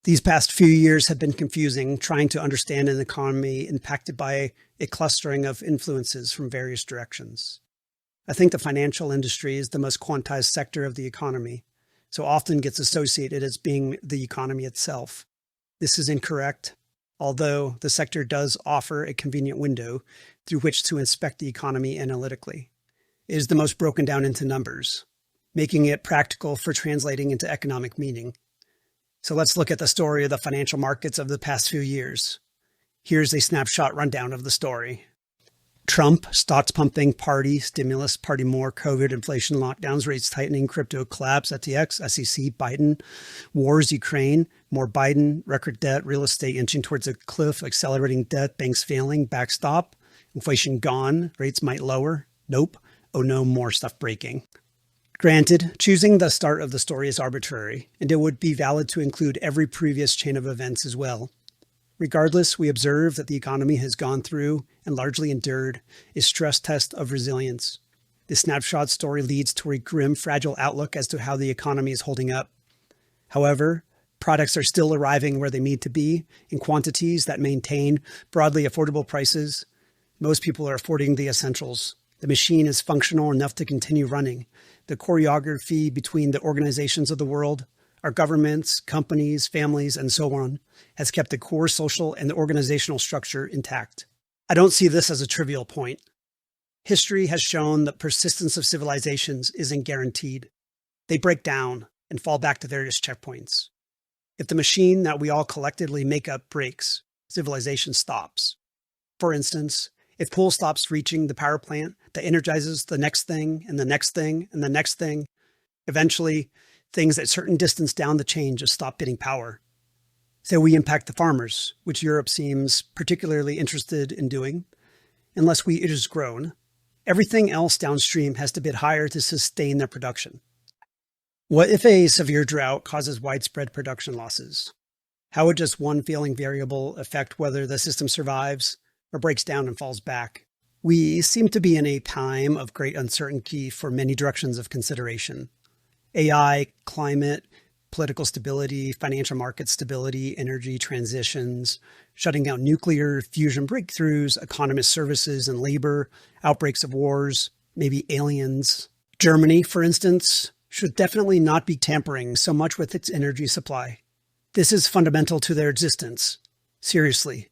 These past few years have been confusing, trying to understand an economy impacted by a clustering of influences from various directions. I think the financial industry is the most quantized sector of the economy, so often gets associated as being the economy itself. This is incorrect, although the sector does offer a convenient window through which to inspect the economy analytically. It is the most broken down into numbers, making it practical for translating into economic meaning. So let's look at the story of the financial markets of the past few years. Here's a snapshot rundown of the story. Trump, stocks pumping, party, stimulus, party more, COVID, inflation, lockdowns, rates tightening, crypto collapse, FTX, SEC, Biden, wars, Ukraine, more Biden, record debt, real estate inching towards a cliff, accelerating debt, banks failing, backstop, inflation gone, rates might lower, nope, oh no, more stuff breaking. Granted, choosing the start of the story is arbitrary, and it would be valid to include every previous chain of events as well. Regardless, we observe that the economy has gone through and largely endured a stress test of resilience. This snapshot story leads to a grim, fragile outlook as to how the economy is holding up. However, products are still arriving where they need to be in quantities that maintain broadly affordable prices. Most people are affording the essentials. The machine is functional enough to continue running. The choreography between the organizations of the world, our governments, companies, families, and so on, has kept the core social and the organizational structure intact. I don't see this as a trivial point. History has shown that persistence of civilizations isn't guaranteed. They break down and fall back to various checkpoints. If the machine that we all collectively make up breaks, civilization stops. For instance, if coal stops reaching the power plant that energizes the next thing and the next thing and the next thing, eventually things at certain distance down the chain just stop getting power. So we impact the farmers, which Europe seems particularly interested in doing. Unless wheat is grown, everything else downstream has to bid higher to sustain their production. What if a severe drought causes widespread production losses? How would just one failing variable affect whether the system survives or breaks down and falls back? We seem to be in a time of great uncertainty for many directions of consideration. AI, climate, political stability, financial market stability, energy transitions, shutting down nuclear fusion breakthroughs, autonomous services and labor, outbreaks of wars, maybe aliens. Germany, for instance, should definitely not be tampering so much with its energy supply. This is fundamental to their existence. Seriously.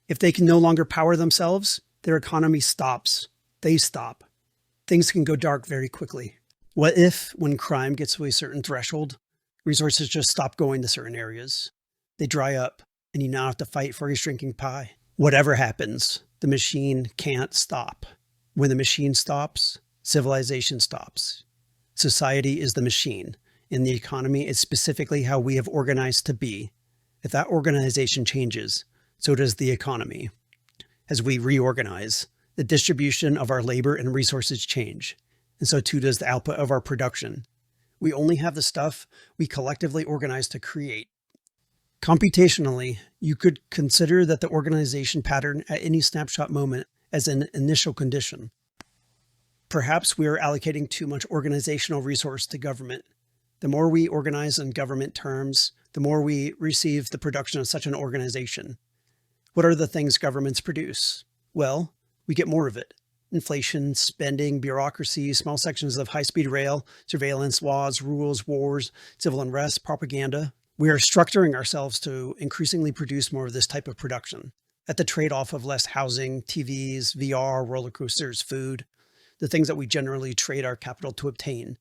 If they can no longer power themselves, their economy stops. They stop. Things can go dark very quickly. What if, when crime gets to a certain threshold, resources just stop going to certain areas? They dry up, and you now have to fight for a shrinking pie. Whatever happens, the machine can't stop. When the machine stops, civilization stops. Society is the machine, and the economy is specifically how we have organized to be. If that organization changes, so does the economy. As we reorganize, the distribution of our labor and resources change, and so too does the output of our production. We only have the stuff we collectively organize to create. Computationally, you could consider that the organization pattern at any snapshot moment as an initial condition. Perhaps we are allocating too much organizational resource to government. The more we organize in government terms, the more we receive the production of such an organization. What are the things governments produce? Well, we get more of it. Inflation, spending, bureaucracy, small sections of high-speed rail, surveillance, laws, rules, wars, civil unrest, propaganda. We are structuring ourselves to increasingly produce more of this type of production at the trade-off of less housing, TVs, VR, roller coasters, food, the things that we generally trade our capital to obtain.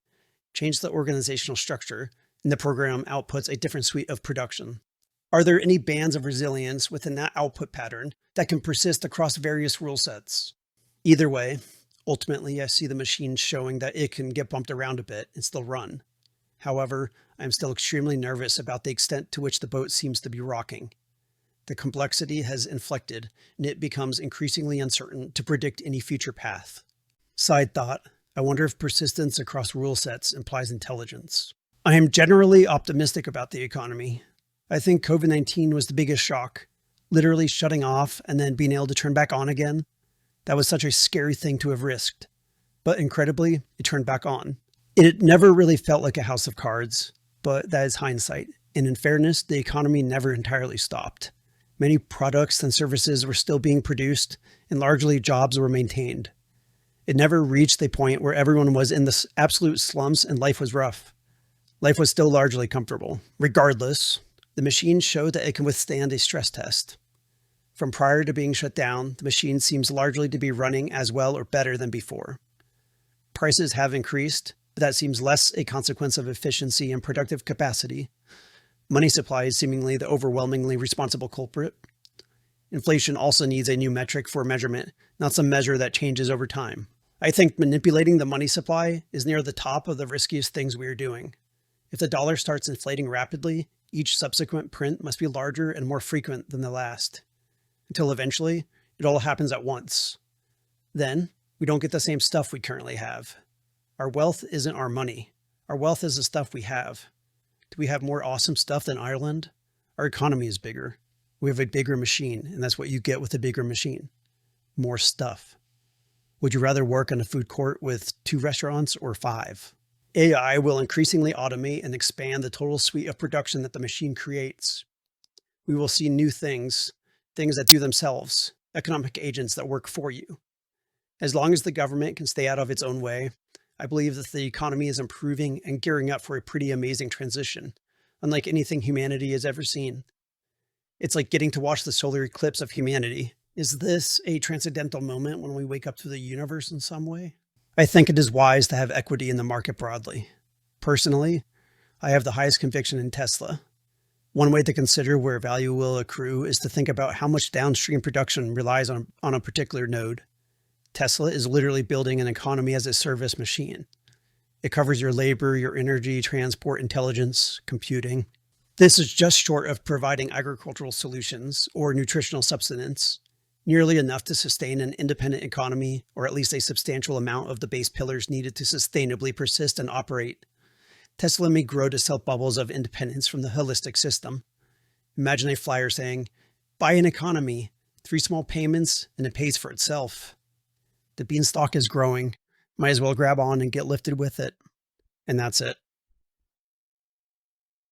Change the organizational structure, and the program outputs a different suite of production. Are there any bands of resilience within that output pattern that can persist across various rule sets? Either way, ultimately, I see the machine showing that it can get bumped around a bit and still run. However, I'm still extremely nervous about the extent to which the boat seems to be rocking. The complexity has inflected, and it becomes increasingly uncertain to predict any future path. Side thought, I wonder if persistence across rule sets implies intelligence. I am generally optimistic about the economy. I think COVID-19 was the biggest shock, literally shutting off and then being able to turn back on again. That was such a scary thing to have risked. But incredibly, it turned back on. It never really felt like a house of cards, but that is hindsight. And in fairness, the economy never entirely stopped. Many products and services were still being produced, and largely jobs were maintained. It never reached a point where everyone was in the absolute slums and life was rough. Life was still largely comfortable. Regardless, the machine showed that it can withstand a stress test. From prior to being shut down, the machine seems largely to be running as well or better than before. Prices have increased, but that seems less a consequence of efficiency and productive capacity. Money supply is seemingly the overwhelmingly responsible culprit. Inflation also needs a new metric for measurement, not some measure that changes over time. I think manipulating the money supply is near the top of the riskiest things we are doing. If the dollar starts inflating rapidly, each subsequent print must be larger and more frequent than the last, until eventually it all happens at once. Then we don't get the same stuff we currently have. Our wealth isn't our money. Our wealth is the stuff we have. Do we have more awesome stuff than Ireland? Our economy is bigger. We have a bigger machine, and that's what you get with a bigger machine. More stuff. Would you rather work in a food court with 2 restaurants or 5? AI will increasingly automate and expand the total suite of production that the machine creates. We will see new things that do themselves, economic agents that work for you. As long as the government can stay out of its own way, I believe that the economy is improving and gearing up for a pretty amazing transition, unlike anything humanity has ever seen. It's like getting to watch the solar eclipse of humanity. Is this a transcendental moment when we wake up to the universe in some way? I think it is wise to have equity in the market broadly. Personally, I have the highest conviction in Tesla. One way to consider where value will accrue is to think about how much downstream production relies on a particular node. Tesla is literally building an economy as a service machine. It covers your labor, your energy, transport, intelligence, computing. This is just short of providing agricultural solutions or nutritional subsistence, nearly enough to sustain an independent economy, or at least a substantial amount of the base pillars needed to sustainably persist and operate. Tesla may grow to sell bubbles of independence from the holistic system. Imagine a flyer saying, "Buy an economy, 3 small payments, and it pays for itself." The beanstalk is growing. Might as well grab on and get lifted with it. And that's it.